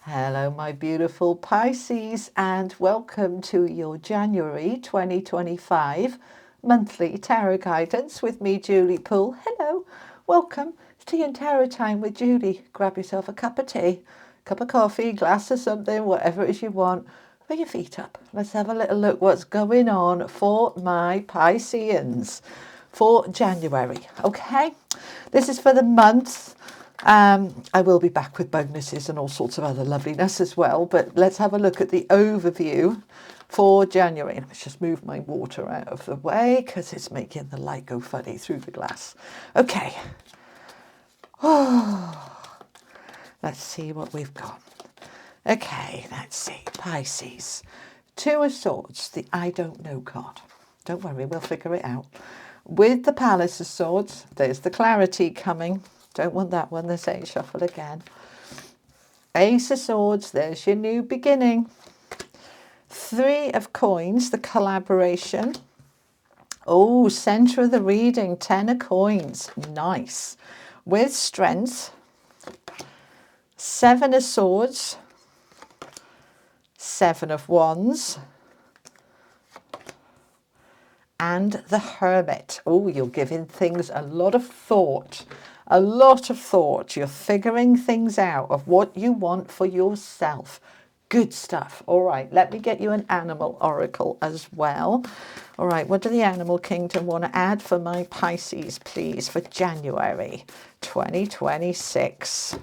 Hello, my beautiful Pisces, and welcome to your January 2025 monthly tarot guidance with me, Julie Poole. Hello, welcome to Tea and Tarot Time with Julie. Grab yourself a cup of tea, cup of coffee, glass of something, whatever it is you want. Put your feet up. Let's have a little look what's going on for my Pisceans for January. Okay, this is for the month. I will be back with bonuses and all sorts of other loveliness as well, but let's have a look at the overview for January. Let's just move my water out of the way because it's making the light go funny through the glass. Okay. Let's see what we've got. Okay, let's see. Pisces. Two of Swords, the I don't know card. Don't worry, we'll figure it out. With the Palace of Swords, there's the clarity coming. Don't want that one. They're saying shuffle again. Ace of Swords, there's your new beginning. Three of Coins, the collaboration. Oh, center of the reading, 10 of Coins. Nice. With Strength. Seven of Swords. Seven of Wands. And the Hermit. Oh, you're giving things a lot of thought. A lot of thought. You're figuring things out of what you want for yourself. Good stuff. All right, let me get you an animal oracle as well. All right, what do the animal kingdom want to add for my Pisces, please, for January 2026?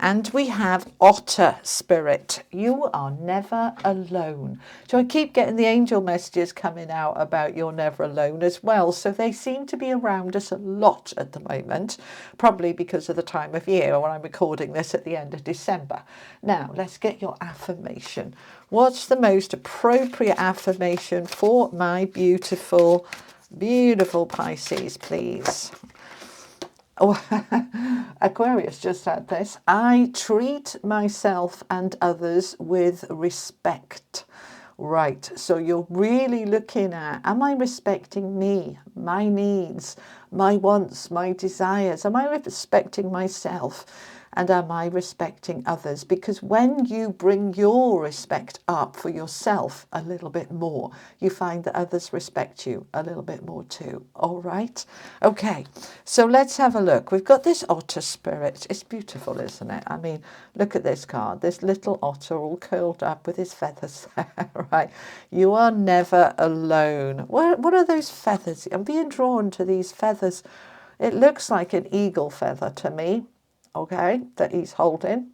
And we have Otter Spirit. You are never alone. So I keep getting the angel messages coming out about you're never alone as well. So they seem to be around us a lot at the moment, probably because of the time of year when I'm recording this at the end of December. Now, let's get your affirmation. What's the most appropriate affirmation for my beautiful, beautiful Pisces, please? Oh, Aquarius just had this. I treat myself and others with respect. Right, so you're really looking at, am I respecting me, my needs, my wants, my desires? Am I respecting myself? And am I respecting others? Because when you bring your respect up for yourself a little bit more, you find that others respect you a little bit more too. All right? Okay, so let's have a look. We've got this otter spirit. It's beautiful, isn't it? I mean, look at this card. This little otter all curled up with his feathers there, right? You are never alone. What are those feathers? I'm being drawn to these feathers. It looks like an eagle feather to me. Okay, that he's holding.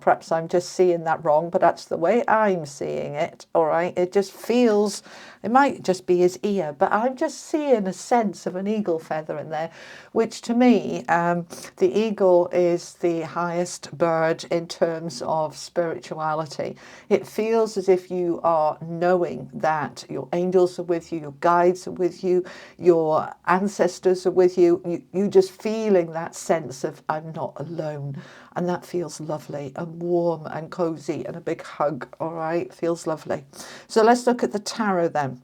Perhaps I'm just seeing that wrong, but that's the way I'm seeing it. All right, it just feels, it might just be his ear, but I'm just seeing a sense of an eagle feather in there, which to me, the eagle is the highest bird in terms of spirituality. It feels as if you are knowing that your angels are with you, your guides are with you, your ancestors are with you. You just feeling that sense of I'm not alone. And that feels lovely and warm and cozy and a big hug, all right? Feels lovely. So let's look at the tarot then.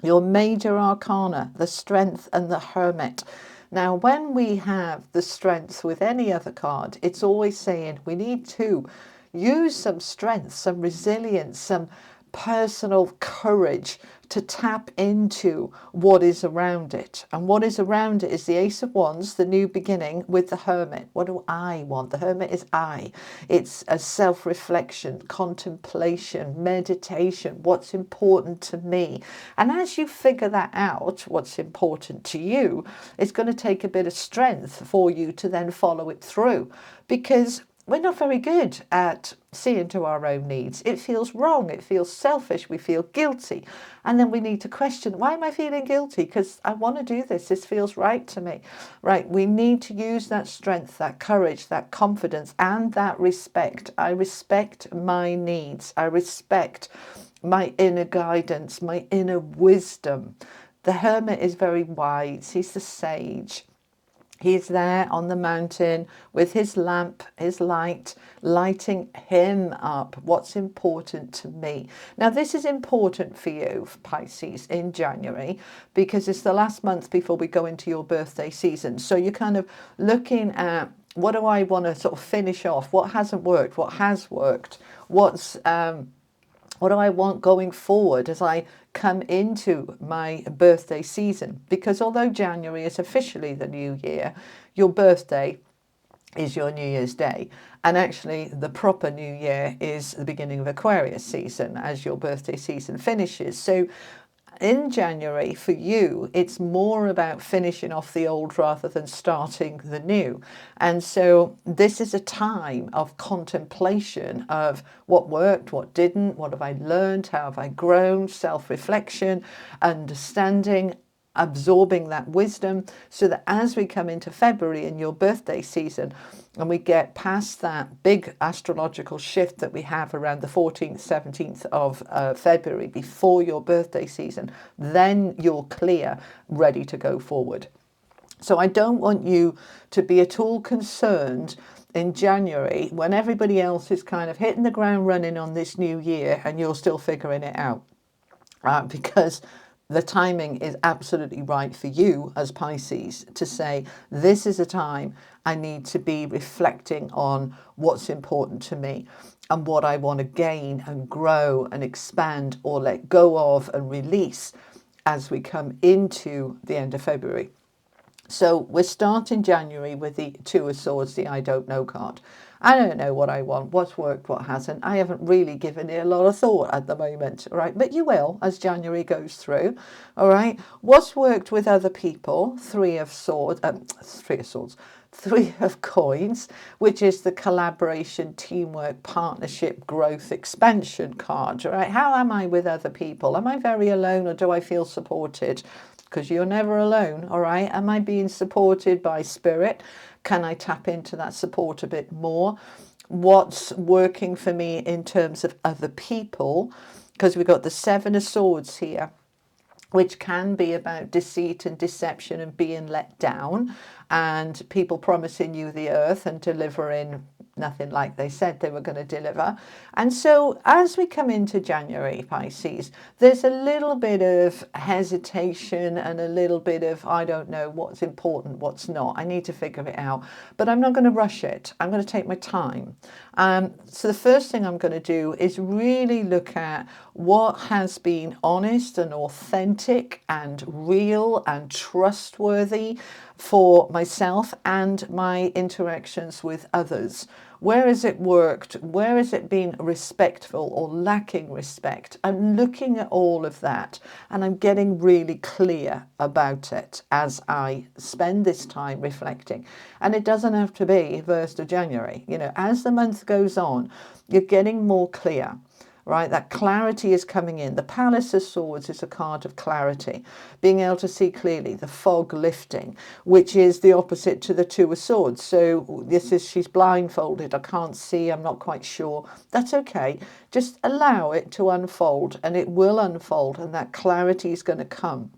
Your major arcana, the Strength and the Hermit. Now, when we have the Strength with any other card, it's always saying we need to use some strength, some resilience, some personal courage to tap into what is around it. And what is around it is the Ace of Wands, the new beginning, with the Hermit. What do I want? The Hermit is I. It's a self-reflection, contemplation, meditation, what's important to me. And as you figure that out, what's important to you, it's going to take a bit of strength for you to then follow it through, because we're not very good at seeing to our own needs. It feels wrong. It feels selfish. We feel guilty. And then we need to question, why am I feeling guilty? Because I want to do this. This feels right to me. Right. We need to use that strength, that courage, that confidence, and that respect. I respect my needs. I respect my inner guidance, my inner wisdom. The Hermit is very wise. He's the sage. He's there on the mountain with his lamp, his light, lighting him up. What's important to me? Now, this is important for you, Pisces, in January, because it's the last month before we go into your birthday season. So you're kind of looking at what do I want to sort of finish off? What hasn't worked? What has worked? What do I want going forward as I come into my birthday season? Because although January is officially the new year, your birthday is your New Year's Day. And actually the proper new year is the beginning of Aquarius season as your birthday season finishes. So in January, for you, it's more about finishing off the old rather than starting the new. And so this is a time of contemplation of what worked, what didn't, what have I learned, how have I grown, self-reflection, understanding, absorbing that wisdom, so that as we come into February in your birthday season and we get past that big astrological shift that we have around the 14th, 17th of February before your birthday season, then you're clear, ready to go forward. So I don't want you to be at all concerned in January when everybody else is kind of hitting the ground running on this new year and you're still figuring it out, because the timing is absolutely right for you as Pisces to say, this is a time I need to be reflecting on what's important to me and what I want to gain and grow and expand or let go of and release as we come into the end of February. So we're starting January with the Two of Swords, the I don't know card. I don't know what I want, what's worked, what hasn't. I haven't really given it a lot of thought at the moment, all right? But you will as January goes through, all right? What's worked with other people? Three of Coins, which is the collaboration, teamwork, partnership, growth, expansion card, all right? How am I with other people? Am I very alone or do I feel supported? Because you're never alone, all right? Am I being supported by spirit? Can I tap into that support a bit more? What's working for me in terms of other people? Because we've got the Seven of Swords here, which can be about deceit and deception and being let down and people promising you the earth and delivering nothing like they said they were going to deliver. And so as we come into January, Pisces, there's a little bit of hesitation and a little bit of, I don't know what's important, what's not. I need to figure it out, but I'm not going to rush it. I'm going to take my time. So the first thing I'm going to do is really look at what has been honest and authentic and real and trustworthy for myself and my interactions with others. Where has it worked? Where has it been respectful or lacking respect? I'm looking at all of that and I'm getting really clear about it as I spend this time reflecting. And it doesn't have to be 1st of January. You know, as the month goes on, you're getting more clear. Right, that clarity is coming in. The Palace of Swords is a card of clarity, being able to see clearly, the fog lifting, which is the opposite to the Two of Swords. So this is, she's blindfolded, I can't see, I'm not quite sure. That's okay. Just allow it to unfold and it will unfold and that clarity is going to come.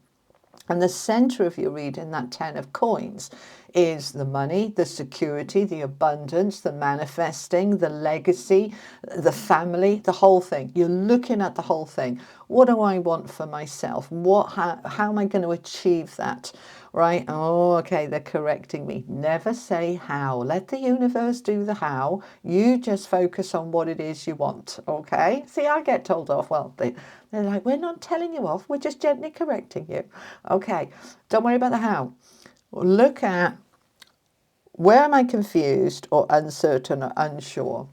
And the center of your reading, that 10 of Coins, is the money, the security, the abundance, the manifesting, the legacy, the family, the whole thing. You're looking at the whole thing. What do I want for myself? How am I going to achieve that? Right? Oh, okay, they're correcting me. Never say how. Let the universe do the how. You just focus on what it is you want. Okay? See, I get told off. Well, they're like, we're not telling you off. We're just gently correcting you. Okay, don't worry about the how. Look at where am I confused or uncertain or unsure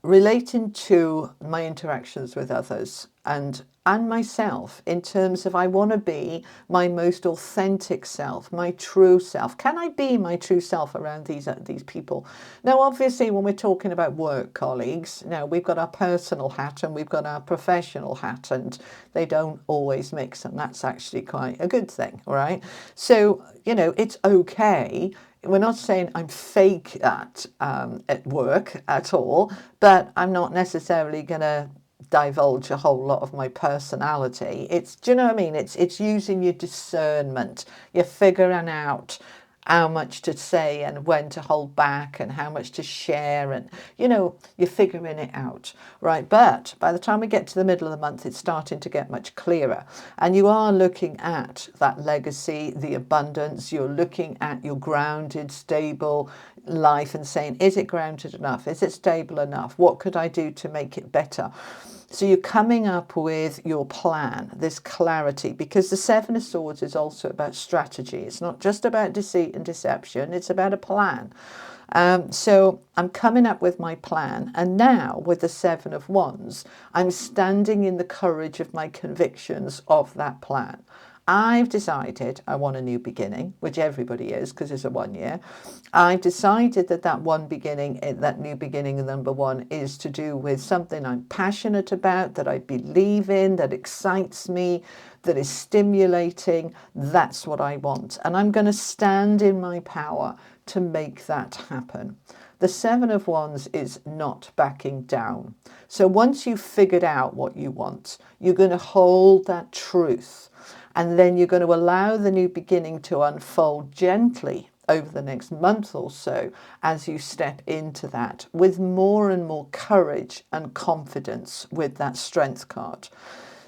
relating to my interactions with others and myself in terms of I want to be my most authentic self, my true self. Can I be my true self around these people? Now, obviously, when we're talking about work colleagues, now we've got our personal hat and we've got our professional hat and they don't always mix and that's actually quite a good thing, right? So, you know, it's okay. We're not saying I'm fake at work at all, but I'm not necessarily going to divulge a whole lot of my personality. It's, do you know what I mean? It's using your discernment. You're figuring out how much to say and when to hold back and how much to share and, you know, you're figuring it out, right? But by the time we get to the middle of the month, it's starting to get much clearer. And you are looking at that legacy, the abundance, you're looking at your grounded, stable, life and saying, is it grounded enough? Is it stable enough? What could I do to make it better? So you're coming up with your plan, this clarity, because the Seven of Swords is also about strategy. It's not just about deceit and deception. It's about a plan. So I'm coming up with my plan. And now with the Seven of Wands, I'm standing in the courage of my convictions of that plan. I've decided I want a new beginning, which everybody is because it's a 1 year. I've decided that that new beginning, number one, is to do with something I'm passionate about, that I believe in, that excites me, that is stimulating. That's what I want. And I'm going to stand in my power to make that happen. The Seven of Wands is not backing down. So once you've figured out what you want, you're going to hold that truth. And then you're going to allow the new beginning to unfold gently over the next month or so as you step into that with more and more courage and confidence with that Strength card.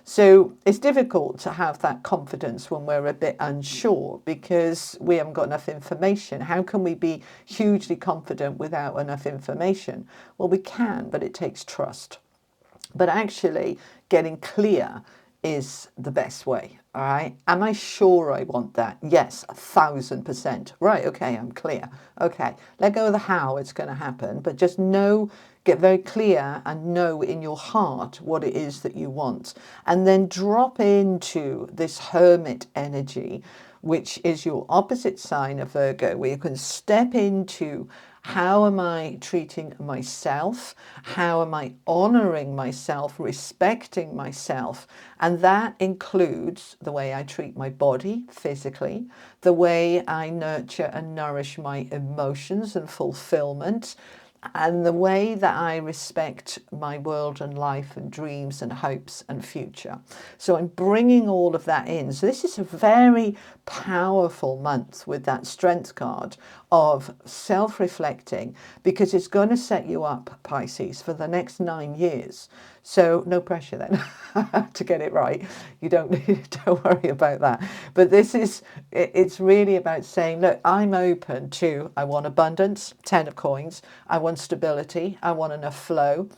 So it's difficult to have that confidence when we're a bit unsure because we haven't got enough information. How can we be hugely confident without enough information? Well, we can, but it takes trust. But actually getting clear is the best way. All right. Am I sure I want that? Yes, 1000%. Right. Okay. I'm clear. Okay. Let go of the how it's going to happen, but just know, get very clear and know in your heart what it is that you want. And then drop into this hermit energy, which is your opposite sign of Virgo, where you can step into how am I treating myself? How am I honoring myself, respecting myself? And that includes the way I treat my body physically, the way I nurture and nourish my emotions and fulfillment, and the way that I respect my world and life and dreams and hopes and future. So I'm bringing all of that in. So this is a very powerful month with that Strength card of self-reflecting, because it's going to set you up, Pisces, for the next 9 years. So no pressure then to get it right. You don't worry about that. But it's really about saying, look, I'm open to, I want abundance, 10 of coins. I want stability. I want enough flow.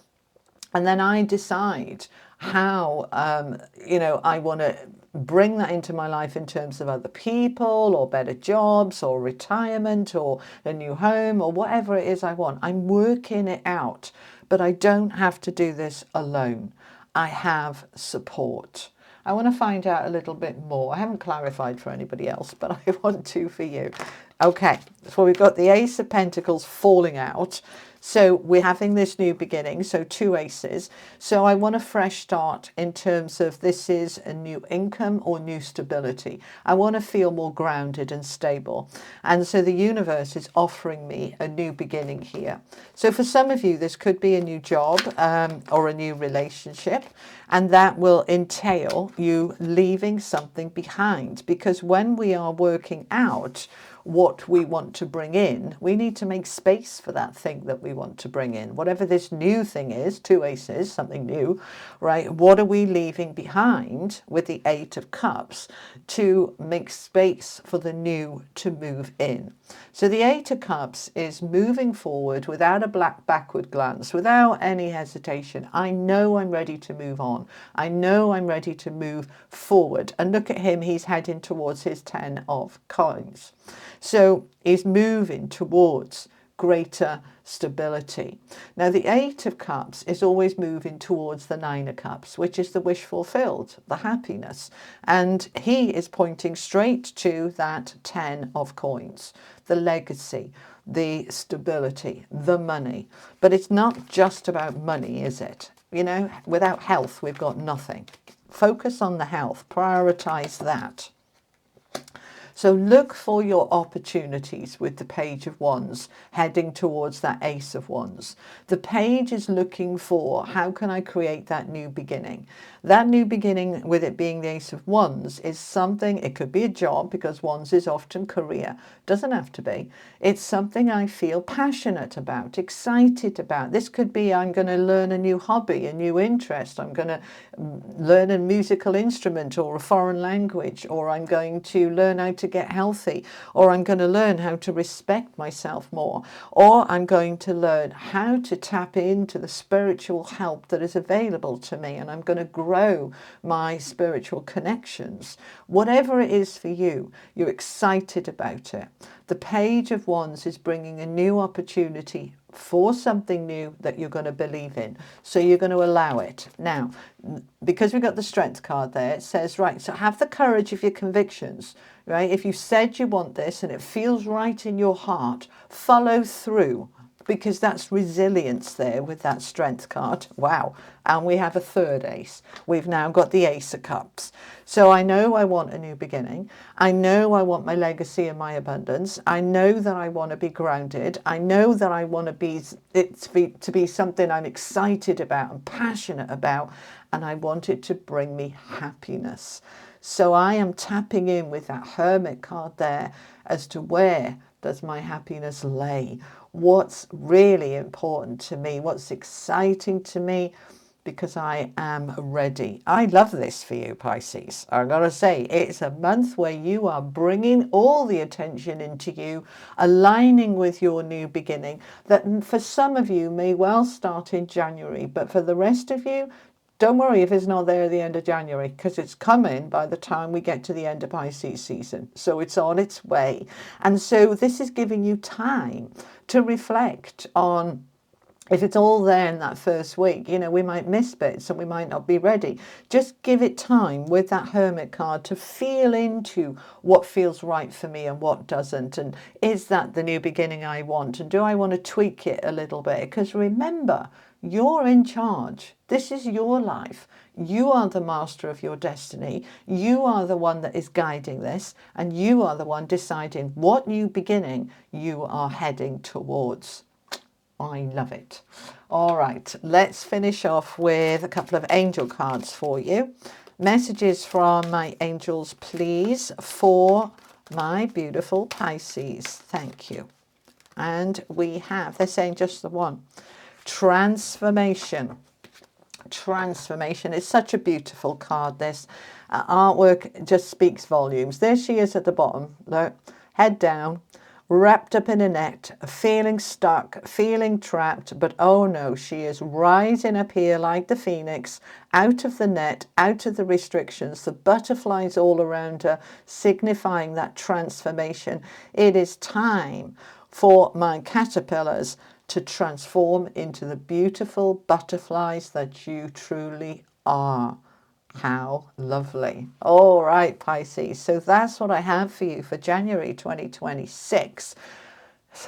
And then I decide how, I want to bring that into my life in terms of other people or better jobs or retirement or a new home or whatever it is I want. I'm working it out, but I don't have to do this alone. I have support. I want to find out a little bit more. I haven't clarified for anybody else, but I want to for you. Okay, so we've got the Ace of Pentacles falling out. So we're having this new beginning, so 2 aces. So I want a fresh start in terms of this is a new income or new stability. I want to feel more grounded and stable. And so the universe is offering me a new beginning here. So for some of you, this could be a new job or a new relationship. And that will entail you leaving something behind. Because when we are working out what we want to bring in, we need to make space for that thing that we want to bring in. Whatever this new thing is, 2 aces, something new, right? What are we leaving behind with the 8 of Cups to make space for the new to move in? So the 8 of Cups is moving forward without a backward glance, without any hesitation. I know I'm ready to move on. I know I'm ready to move forward. And look at him, he's heading towards his 10 of coins. So he's moving towards greater stability. Now the 8 of Cups is always moving towards the 9 of Cups, which is the wish fulfilled, the happiness. And he is pointing straight to that 10 of coins, the legacy, the stability, the money. But it's not just about money, is it? You know, without health, we've got nothing. Focus on the health, prioritize that. So look for your opportunities with the Page of Wands heading towards that Ace of Wands. The page is looking for, how can I create that new beginning? That new beginning, with it being the Ace of Wands, is something, it could be a job, because Wands is often career. Doesn't have to be. It's something I feel passionate about, excited about. This could be, I'm going to learn a new hobby, a new interest. I'm going to learn a musical instrument or a foreign language, or I'm going to learn how to to get healthy, or I'm going to learn how to respect myself more, or I'm going to learn how to tap into the spiritual help that is available to me, and I'm going to grow my spiritual connections. Whatever it is for you, you're excited about it. The Page of Wands is bringing a new opportunity for something new that you're going to believe in. So you're going to allow it. Now, because we've got the Strength card there, it says, right, so have the courage of your convictions, right? If you said you want this and it feels right in your heart, follow through, because that's resilience there with that Strength card. Wow. And we have a third ace. We've now got the Ace of Cups. So I know I want a new beginning. I know I want my legacy and my abundance. I know that I want to be grounded. I know that I want to be something I'm excited about and passionate about. And I want it to bring me happiness. So I am tapping in with that Hermit card there as to where does my happiness lay? What's really important to me? What's exciting to me? Because I am ready. I love this for you, Pisces. I've got to say, it's a month where you are bringing all the attention into you, aligning with your new beginning, that for some of you may well start in January, but for the rest of you, don't worry if it's not there at the end of January, because it's coming by the time we get to the end of Pisces season. So it's on its way. And so this is giving you time to reflect on, if it's all there in that first week, you know, we might miss bits and we might not be ready. Just give it time with that Hermit card to feel into what feels right for me and what doesn't. And is that the new beginning I want? And do I want to tweak it a little bit? Because remember, you're in charge. This is your life. You are the master of your destiny. You are the one that is guiding this, and you are the one deciding what new beginning you are heading towards. I love it. All right, let's finish off with a couple of angel cards for you. Messages from my angels, please, for my beautiful Pisces. Thank you. And we have, they're saying just the one. Transformation. Transformation is such a beautiful card. This artwork just speaks volumes. There she is at the bottom. Look, head down, wrapped up in a net, feeling stuck, feeling trapped, but oh no, she is rising up here like the phoenix, out of the net, out of the restrictions, the butterflies all around her, signifying that transformation. It is time for my caterpillars to transform into the beautiful butterflies that you truly are. How lovely. All right, Pisces. So that's what I have for you for January 2026.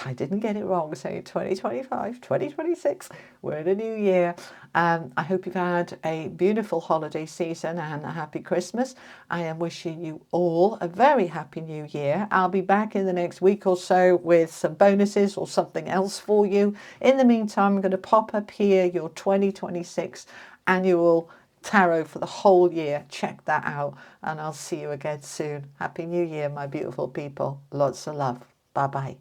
I didn't get it wrong saying 2025, 2026. We're in a new year. I hope you've had a beautiful holiday season and a happy Christmas. I am wishing you all a very happy new year. I'll be back in the next week or so with some bonuses or something else for you. In the meantime, I'm going to pop up here your 2026 annual tarot for the whole year. Check that out, and I'll see you again soon. Happy New Year, my beautiful people. Lots of love. Bye-bye.